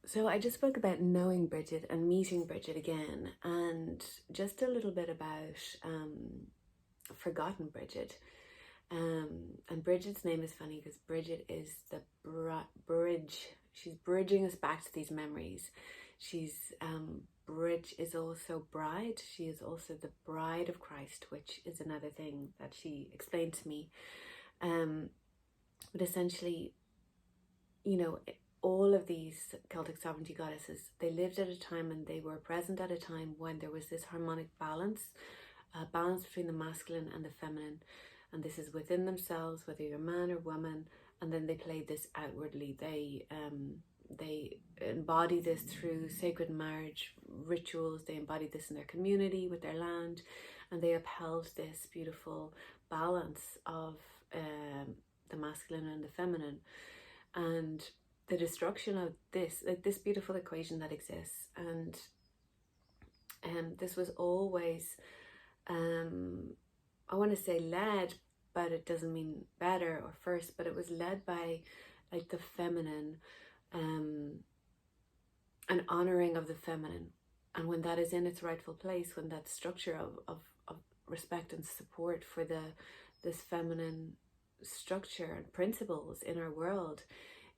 So I just spoke about knowing Brigid and meeting Brigid again, and just a little bit about forgotten Brigid. And Brigid's name is funny because Brigid is the bridge. She's bridging us back to these memories. She's Bridge is also bride. She is also the bride of Christ, which is another thing that she explained to me. But essentially, you know, all of these Celtic sovereignty goddesses, they lived at a time and they were present at a time when there was this harmonic balance, balance between the masculine and the feminine. And this is within themselves, whether you're man or woman. And then they played this outwardly. They embody this through sacred marriage rituals. They embodied this in their community, with their land, and they upheld this beautiful balance of the masculine and the feminine. And the destruction of this, like this beautiful equation that exists, and this was always, I want to say led, but it doesn't mean better or first, but it was led by like the feminine, an honoring of the feminine. And when that is in its rightful place, when that structure of respect and support for this feminine structure and principles in our world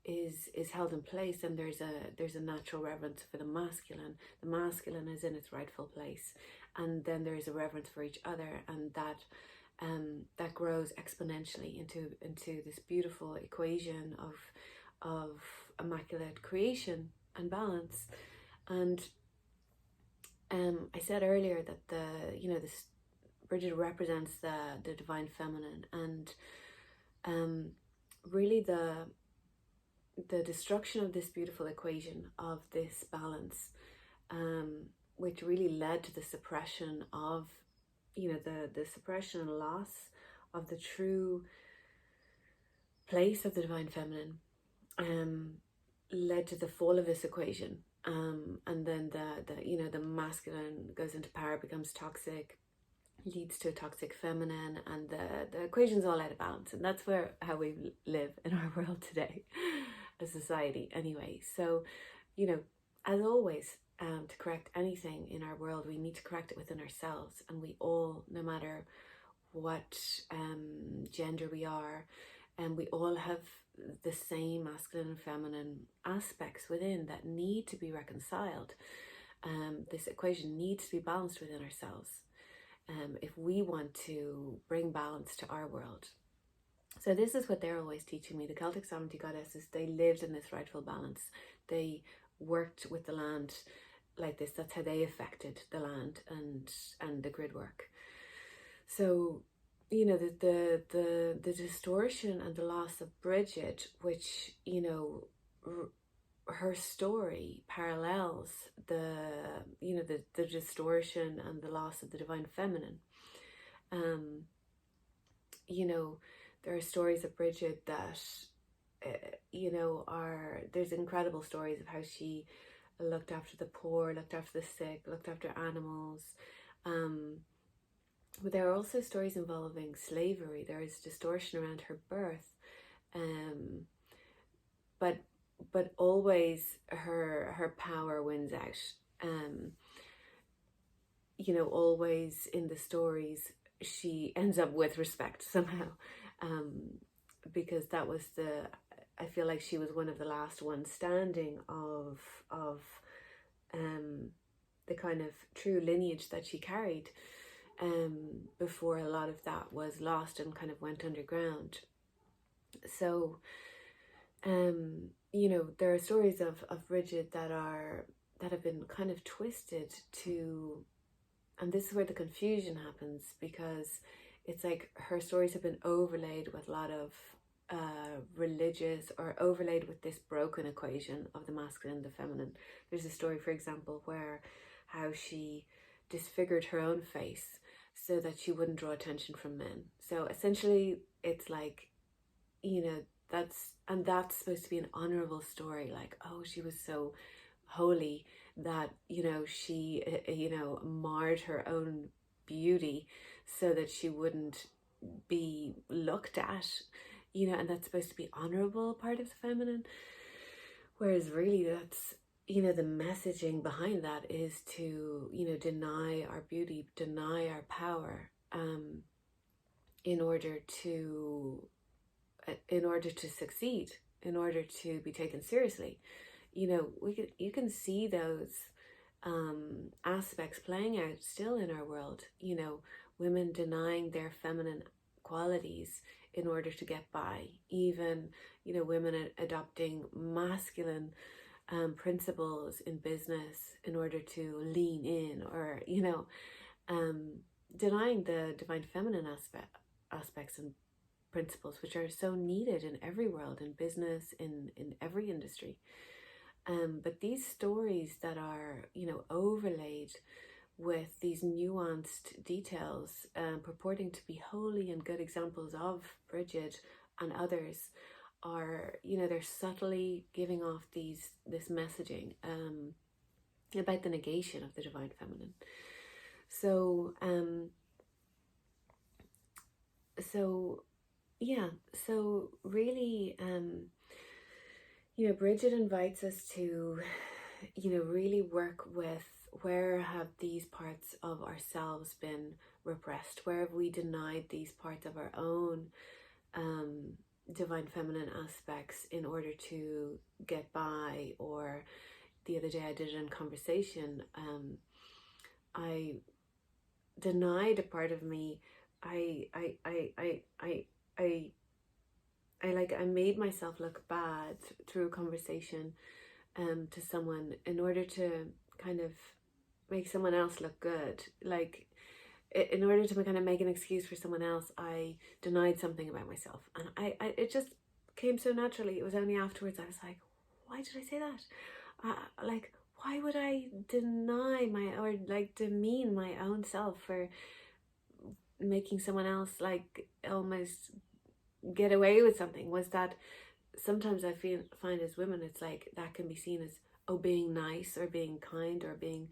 is held in place, and there's a natural reverence for the masculine. The masculine is in its rightful place, and then there is a reverence for each other, and that grows exponentially into this beautiful equation of immaculate creation and balance. And I said earlier that this Brigid represents the divine feminine, and really the destruction of this beautiful equation of this balance, which really led to the suppression of, the suppression and loss of the true place of the divine feminine, led to the fall of this equation. And then the masculine goes into power, becomes toxic, leads to a toxic feminine, and the equation's all out of balance. And that's how we live in our world today, a society anyway. So, as always, to correct anything in our world, we need to correct it within ourselves. And we all, no matter what gender we are, and we all have the same masculine and feminine aspects within that need to be reconciled. This equation needs to be balanced within ourselves, if we want to bring balance to our world. So this is what they're always teaching me. The Celtic sovereignty goddesses, they lived in this rightful balance. They worked with the land like this. That's how they affected the land and the grid work. So, the distortion and the loss of Brigid, which, her story parallels the distortion and the loss of the divine feminine. There are stories of Brigid that there's incredible stories of how she looked after the poor, looked after the sick, looked after animals. But there are also stories involving slavery. There is distortion around her birth, but always her power wins out. Always in the stories she ends up with respect somehow, because that was I feel like she was one of the last ones standing of the kind of true lineage that she carried, before a lot of that was lost and kind of went underground. So, there are stories of Brigid that have been kind of twisted to, and this is where the confusion happens, because it's like her stories have been overlaid with a lot of religious, or overlaid with this broken equation of the masculine and the feminine. There's a story, for example, where how she disfigured her own face so that she wouldn't draw attention from men. So essentially it's like, that's supposed to be an honorable story, like, oh, she was so holy that she marred her own beauty so that she wouldn't be looked at, and that's supposed to be honorable part of the feminine, whereas really the messaging behind that is to, deny our beauty, deny our power, in order to succeed, in order to be taken seriously. You can see those aspects playing out still in our world. Women denying their feminine qualities in order to get by. Even, women adopting masculine principles in business in order to lean in, or denying the divine feminine aspects and principles, which are so needed in every world, in business, in every industry. But these stories that are, overlaid with these nuanced details, purporting to be holy and good examples of Brigid and others, are, they're subtly giving off this messaging about the negation of the divine feminine. So really, Brigid invites us to, really work with, where have these parts of ourselves been repressed? Where have we denied these parts of our own divine feminine aspects in order to get by? Or the other day I did it in conversation. I denied a part of me. I made myself look bad through a conversation to someone in order to kind of make someone else look good. Like, in order to kind of make an excuse for someone else, I denied something about myself. And it just came so naturally. It was only afterwards I was like, why did I say that? Like, why would I deny or like demean my own self for making someone else like almost get away with something? Was that sometimes I find as women, it's like that can be seen as, being nice or being kind or being,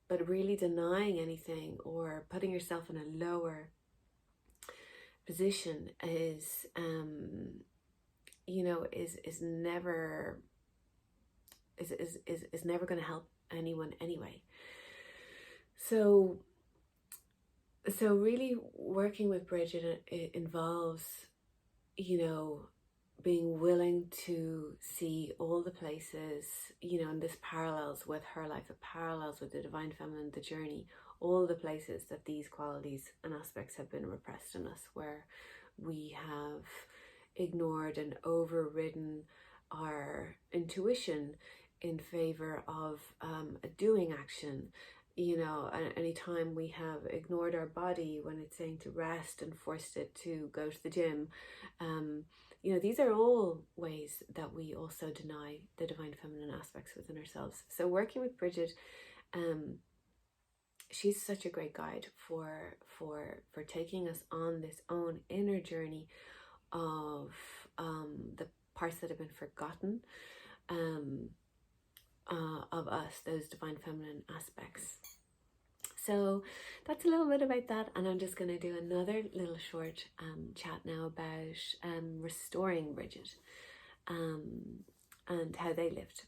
but really denying anything or putting yourself in a lower position is never is never going to help anyone anyway. So really working with Brigid, it involves, being willing to see all the places, and this parallels with her life, it parallels with the divine feminine, the journey, all the places that these qualities and aspects have been repressed in us, where we have ignored and overridden our intuition in favor of a doing action. Anytime we have ignored our body when it's saying to rest and forced it to go to the gym, these are all ways that we also deny the divine feminine aspects within ourselves. So working with Brigid, she's such a great guide for taking us on this own inner journey of the parts that have been forgotten of us, those divine feminine aspects. So that's a little bit about that, and I'm just going to do another little short chat now about restoring Brigid and how they lived.